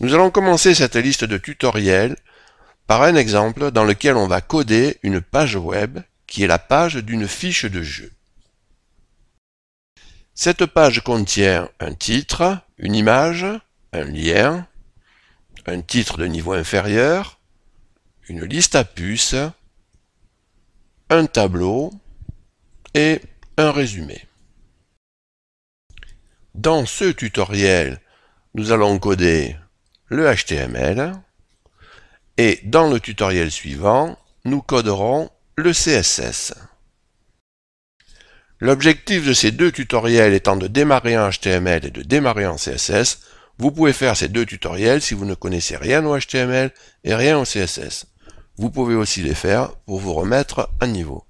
Nous allons commencer cette liste de tutoriels par un exemple dans lequel on va coder une page web qui est la page d'une fiche de jeu. Cette page contient un titre, une image, un lien, un titre de niveau inférieur, une liste à puces, un tableau et un résumé. Dans ce tutoriel, nous allons coder le HTML et dans le tutoriel suivant, nous coderons le CSS. L'objectif de ces deux tutoriels étant de démarrer en HTML et de démarrer en CSS, vous pouvez faire ces deux tutoriels si vous ne connaissez rien au HTML et rien au CSS. Vous pouvez aussi les faire pour vous remettre à niveau.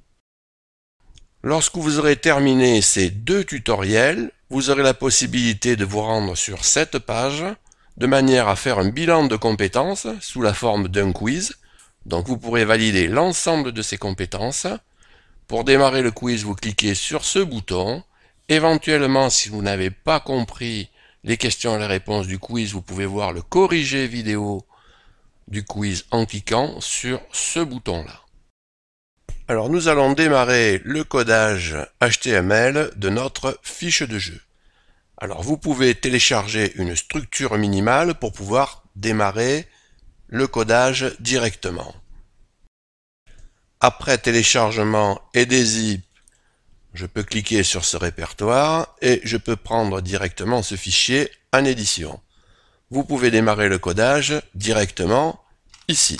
Lorsque vous aurez terminé ces deux tutoriels, vous aurez la possibilité de vous rendre sur cette page de manière à faire un bilan de compétences sous la forme d'un quiz. Donc vous pourrez valider l'ensemble de ces compétences. Pour démarrer le quiz, vous cliquez sur ce bouton. Éventuellement, si vous n'avez pas compris les questions et les réponses du quiz, vous pouvez voir le corrigé vidéo du quiz en cliquant sur ce bouton-là. Alors nous allons démarrer le codage HTML de notre fiche de jeu. Alors vous pouvez télécharger une structure minimale pour pouvoir démarrer le codage directement. Après téléchargement et des zips, je peux cliquer sur ce répertoire et je peux prendre directement ce fichier en édition. Vous pouvez démarrer le codage directement ici.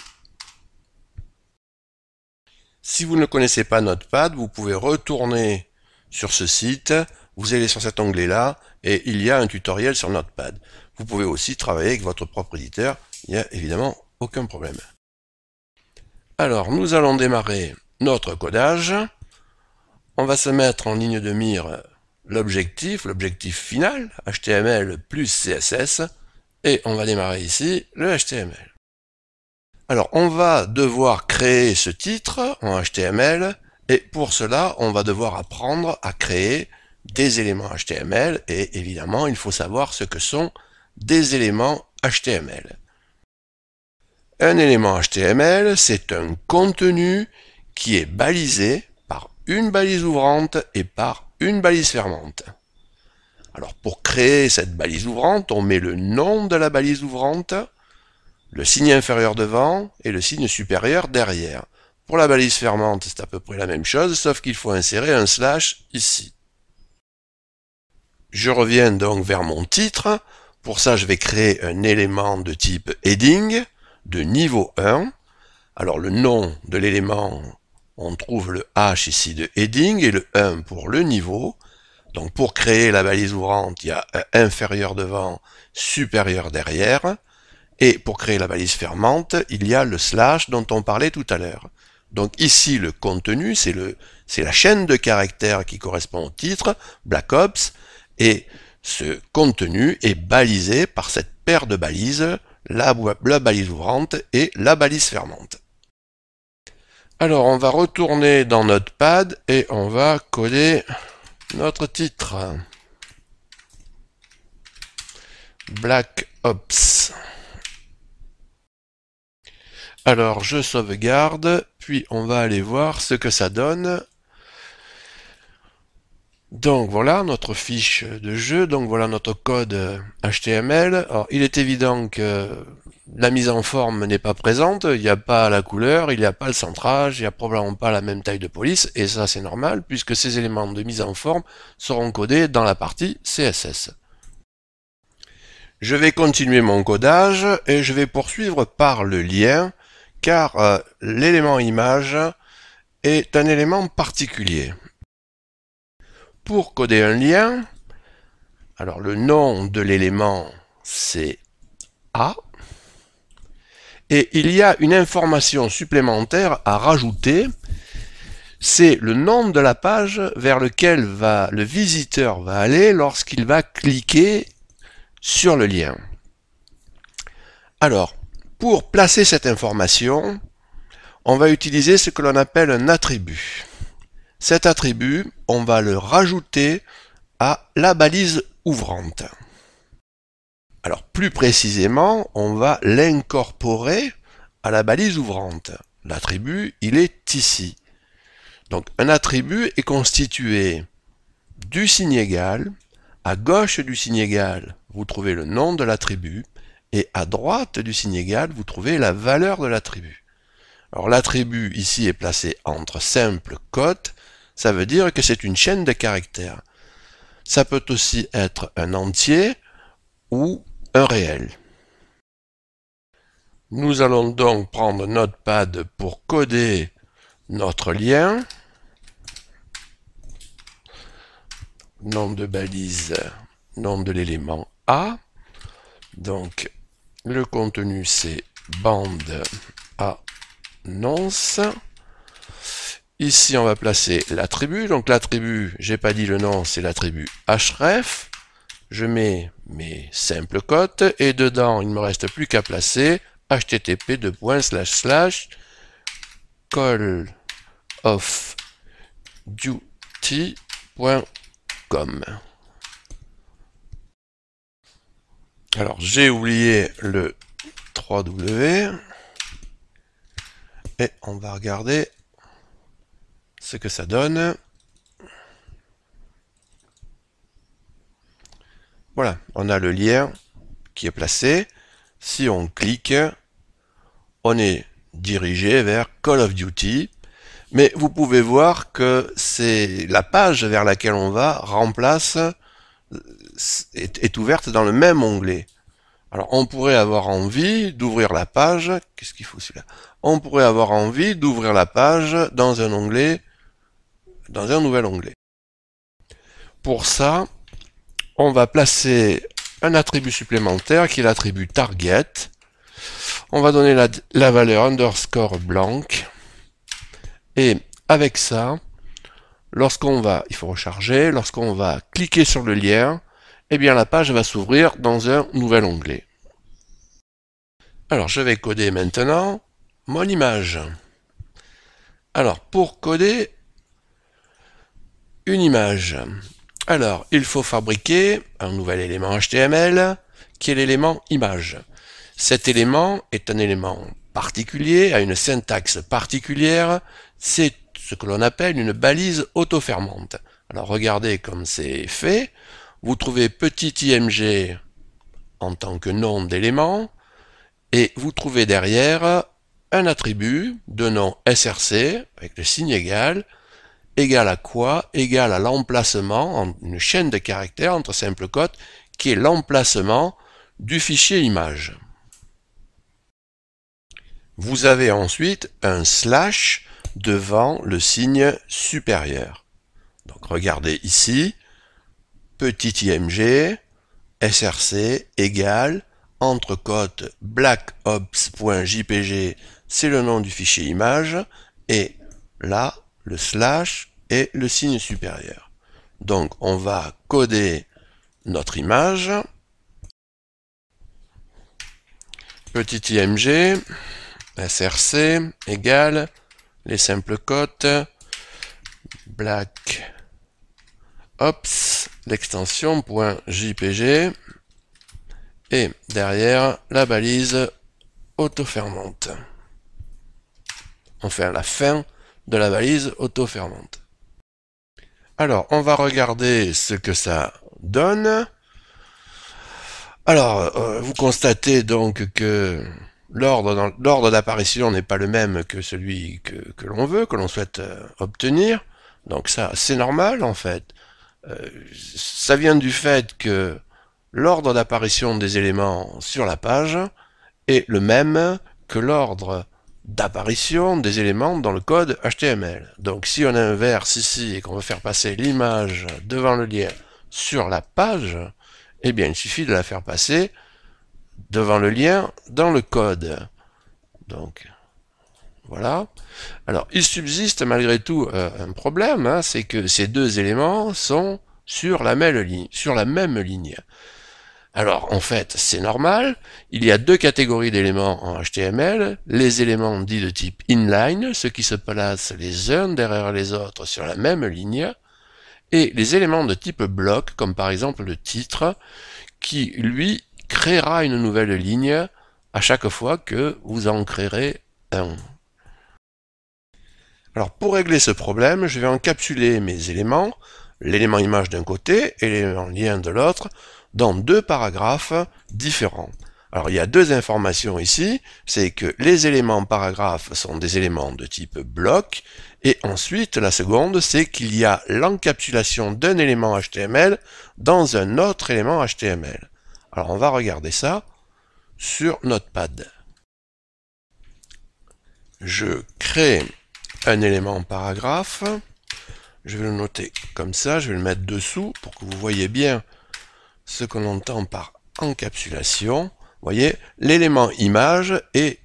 Si vous ne connaissez pas Notepad, vous pouvez retourner sur ce site, vous allez sur cet onglet-là, et il y a un tutoriel sur Notepad. Vous pouvez aussi travailler avec votre propre éditeur, il n'y a évidemment aucun problème. Alors, nous allons démarrer notre codage. On va se mettre en ligne de mire l'objectif final, HTML plus CSS, et on va démarrer ici le HTML. Alors, on va devoir créer ce titre en HTML, et pour cela, on va devoir apprendre à créer des éléments HTML, et évidemment, il faut savoir ce que sont des éléments HTML. Un élément HTML, c'est un contenu qui est balisé par une balise ouvrante et par une balise fermante. Alors, pour créer cette balise ouvrante, on met le nom de la balise ouvrante, le signe inférieur devant et le signe supérieur derrière. Pour la balise fermante, c'est à peu près la même chose, sauf qu'il faut insérer un slash ici. Je reviens donc vers mon titre. Pour ça, je vais créer un élément de type heading de niveau 1. Alors, le nom de l'élément, on trouve le H ici de heading et le 1 pour le niveau. Donc, pour créer la balise ouvrante, il y a un inférieur devant, supérieur derrière. Et pour créer la balise fermante, il y a le slash dont on parlait tout à l'heure. Donc ici, le contenu, c'est la chaîne de caractères qui correspond au titre, Black Ops, et ce contenu est balisé par cette paire de balises, la balise ouvrante et la balise fermante. Alors, on va retourner dans Notepad et on va coder notre titre. Black Ops. Alors, je sauvegarde, puis on va aller voir ce que ça donne. Donc voilà notre fiche de jeu, donc voilà notre code HTML. Alors, il est évident que la mise en forme n'est pas présente, il n'y a pas la couleur, il n'y a pas le centrage, il n'y a probablement pas la même taille de police, et ça c'est normal, puisque ces éléments de mise en forme seront codés dans la partie CSS. Je vais continuer mon codage, et je vais poursuivre par le lien, car l'élément image est un élément particulier. Pour coder un lien, alors le nom de l'élément c'est A, et il y a une information supplémentaire à rajouter, c'est le nom de la page vers lequel le visiteur va aller lorsqu'il va cliquer sur le lien. Alors, pour placer cette information, on va utiliser ce que l'on appelle un attribut. Cet attribut, on va le rajouter à la balise ouvrante. Alors plus précisément, on va l'incorporer à la balise ouvrante. L'attribut, il est ici. Donc un attribut est constitué du signe égal. À gauche du signe égal, vous trouvez le nom de l'attribut, et à droite du signe égal, vous trouvez la valeur de l'attribut. Alors l'attribut ici est placé entre simple cote, ça veut dire que c'est une chaîne de caractères. Ça peut aussi être un entier ou un réel. Nous allons donc prendre Notepad pour coder notre lien. Nom de balise, nom de l'élément A. Donc le contenu c'est bande annonce. Ici on va placer l'attribut. Donc l'attribut, j'ai pas dit le nom, c'est l'attribut href. Je mets mes simples cotes et dedans il ne me reste plus qu'à placer http://callofduty.com. Alors j'ai oublié le 3W et on va regarder ce que ça donne. Voilà, on a le lien qui est placé. Si on clique, on est dirigé vers Call of Duty. Mais vous pouvez voir que c'est la page vers laquelle on va remplace est ouverte dans le même onglet. Alors on pourrait avoir envie d'ouvrir la page. Qu'est-ce qu'il faut celui-là? On pourrait avoir envie d'ouvrir la page dans un onglet, dans un nouvel onglet. Pour ça, on va placer un attribut supplémentaire qui est l'attribut target. On va donner la valeur underscore blanc. Et avec ça, il faut recharger, lorsqu'on va cliquer sur le lien, eh bien la page va s'ouvrir dans un nouvel onglet. Alors je vais coder maintenant mon image. Alors pour coder une image, alors il faut fabriquer un nouvel élément HTML qui est l'élément image. Cet élément est un élément particulier, a une syntaxe particulière, c'est ce que l'on appelle une balise auto-fermante. Alors regardez comme c'est fait, vous trouvez petit img en tant que nom d'élément, et vous trouvez derrière un attribut de nom src, avec le signe égal à quoi? Égal à l'emplacement, une chaîne de caractères entre simple cote, qui est l'emplacement du fichier image. Vous avez ensuite un slash devant le signe supérieur. Donc regardez ici, petit img, src égale, entre cotes blackops.jpg, c'est le nom du fichier image, et là, le slash et le signe supérieur. Donc on va coder notre image, petit img, src égale les simples cotes blackops, l'extension .jpg, et derrière la balise auto-fermante. Enfin la fin de la balise auto-fermante. Alors on va regarder ce que ça donne. Alors vous constatez donc que l'ordre d'apparition n'est pas le même que celui que l'on veut, que l'on souhaite obtenir. Donc ça, c'est normal en fait. Ça vient du fait que l'ordre d'apparition des éléments sur la page est le même que l'ordre d'apparition des éléments dans le code HTML. Donc si on inverse ici et qu'on veut faire passer l'image devant le lien sur la page, eh bien il suffit de la faire passer devant le lien dans le code. Donc voilà. Alors il subsiste malgré tout un problème, hein, c'est que ces deux éléments sont sur la même ligne. Alors en fait c'est normal, il y a deux catégories d'éléments en HTML, les éléments dits de type inline, ceux qui se placent les uns derrière les autres sur la même ligne, et les éléments de type bloc, comme par exemple le titre, qui lui créera une nouvelle ligne à chaque fois que vous en créerez un. Alors pour régler ce problème, je vais encapsuler mes éléments, l'élément image d'un côté et l'élément lien de l'autre, dans deux paragraphes différents. Alors il y a deux informations ici, c'est que les éléments paragraphes sont des éléments de type bloc, et ensuite la seconde c'est qu'il y a l'encapsulation d'un élément HTML dans un autre élément HTML. Alors on va regarder ça sur Notepad. Je crée un élément paragraphe, je vais le noter comme ça, je vais le mettre dessous pour que vous voyez bien ce qu'on entend par encapsulation. Vous voyez, l'élément image est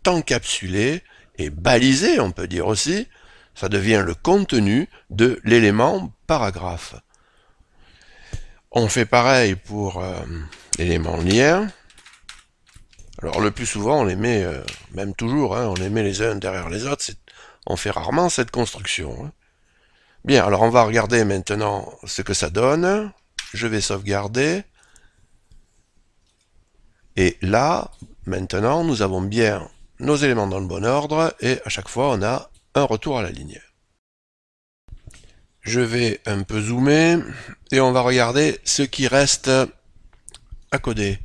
encapsulé et balisé, on peut dire aussi, ça devient le contenu de l'élément paragraphe. On fait pareil pour l'élément lien. Alors le plus souvent on les met, même toujours, on les met les uns derrière les autres, on fait rarement cette construction. Bien, alors on va regarder maintenant ce que ça donne. Je vais sauvegarder. Et là, maintenant, nous avons bien nos éléments dans le bon ordre et à chaque fois, on a un retour à la ligne. Je vais un peu zoomer et on va regarder ce qui reste à coder.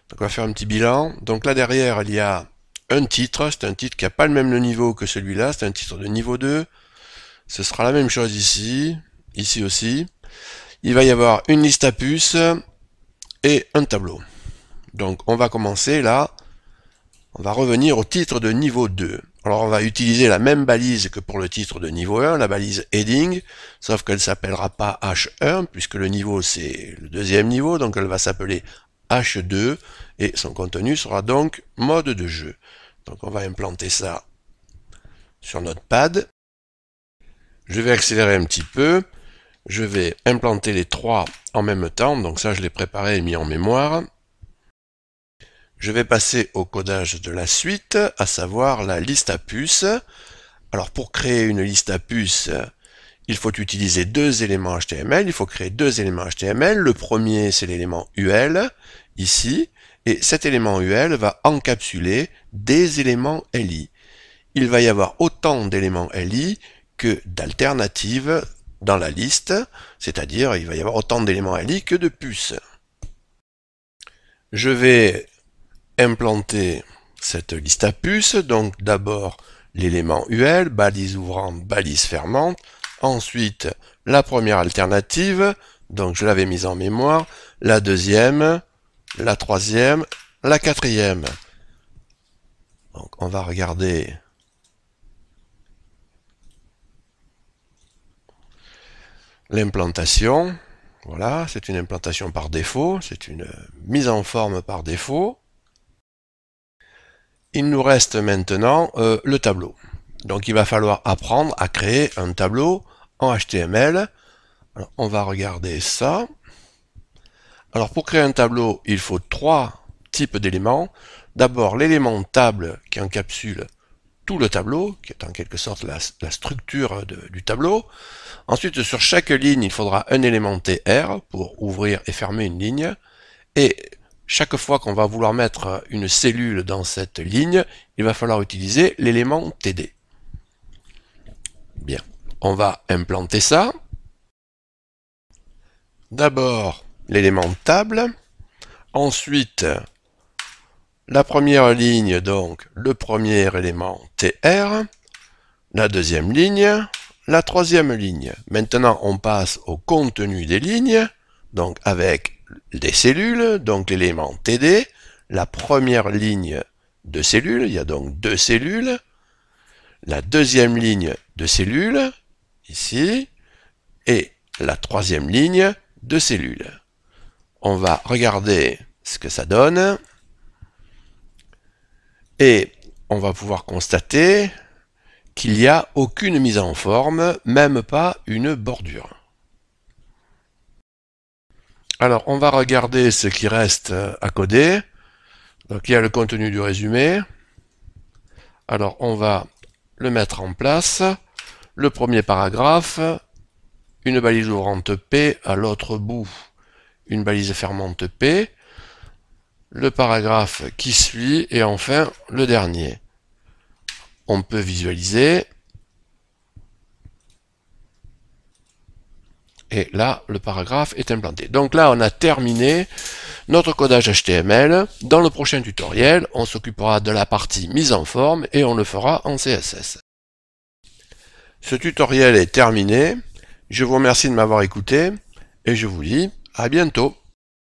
Donc on va faire un petit bilan. Donc là derrière, il y a un titre. C'est un titre qui n'a pas le même niveau que celui-là. C'est un titre de niveau 2. Ce sera la même chose ici. Ici aussi. Il va y avoir une liste à puces et un tableau. Donc on va commencer là, on va revenir au titre de niveau 2. Alors on va utiliser la même balise que pour le titre de niveau 1, la balise heading, sauf qu'elle ne s'appellera pas H1, puisque le niveau c'est le deuxième niveau, donc elle va s'appeler H2, et son contenu sera donc mode de jeu. Donc on va implanter ça sur Notepad. Je vais accélérer un petit peu, je vais implanter les trois en même temps, donc ça je l'ai préparé et mis en mémoire. Je vais passer au codage de la suite, à savoir la liste à puces. Alors pour créer une liste à puces, il faut utiliser deux éléments HTML, il faut créer deux éléments HTML. Le premier c'est l'élément UL, ici, et cet élément UL va encapsuler des éléments LI. Il va y avoir autant d'éléments LI que d'alternatives dans la liste, c'est-à-dire il va y avoir autant d'éléments LI que de puces. Je vais implanter cette liste à puces, donc d'abord l'élément UL, balise ouvrante, balise fermante, ensuite la première alternative, donc je l'avais mise en mémoire, la deuxième, la troisième, la quatrième. Donc on va regarder l'implantation. Voilà, c'est une implantation par défaut, c'est une mise en forme par défaut. Il nous reste maintenant le tableau. Donc il va falloir apprendre à créer un tableau en HTML. Alors, on va regarder ça. Alors pour créer un tableau, il faut trois types d'éléments. D'abord l'élément table qui encapsule tout le tableau, qui est en quelque sorte la structure du tableau. Ensuite sur chaque ligne, il faudra un élément TR pour ouvrir et fermer une ligne. Et chaque fois qu'on va vouloir mettre une cellule dans cette ligne, il va falloir utiliser l'élément TD. Bien, on va implanter ça. D'abord, l'élément table. Ensuite, la première ligne, donc le premier élément TR. La deuxième ligne, la troisième ligne. Maintenant, on passe au contenu des lignes, donc avec des cellules, donc l'élément TD, la première ligne de cellules, il y a donc deux cellules, la deuxième ligne de cellules, ici, et la troisième ligne de cellules. On va regarder ce que ça donne, et on va pouvoir constater qu'il n'y a aucune mise en forme, même pas une bordure. Alors, on va regarder ce qui reste à coder. Donc, il y a le contenu du résumé. Alors, on va le mettre en place. Le premier paragraphe, une balise ouvrante P, à l'autre bout, une balise fermante P. le paragraphe qui suit et enfin le dernier. On peut visualiser. Et là, le paragraphe est implanté. Donc là, on a terminé notre codage HTML. Dans le prochain tutoriel, on s'occupera de la partie mise en forme et on le fera en CSS. Ce tutoriel est terminé. Je vous remercie de m'avoir écouté et je vous dis à bientôt.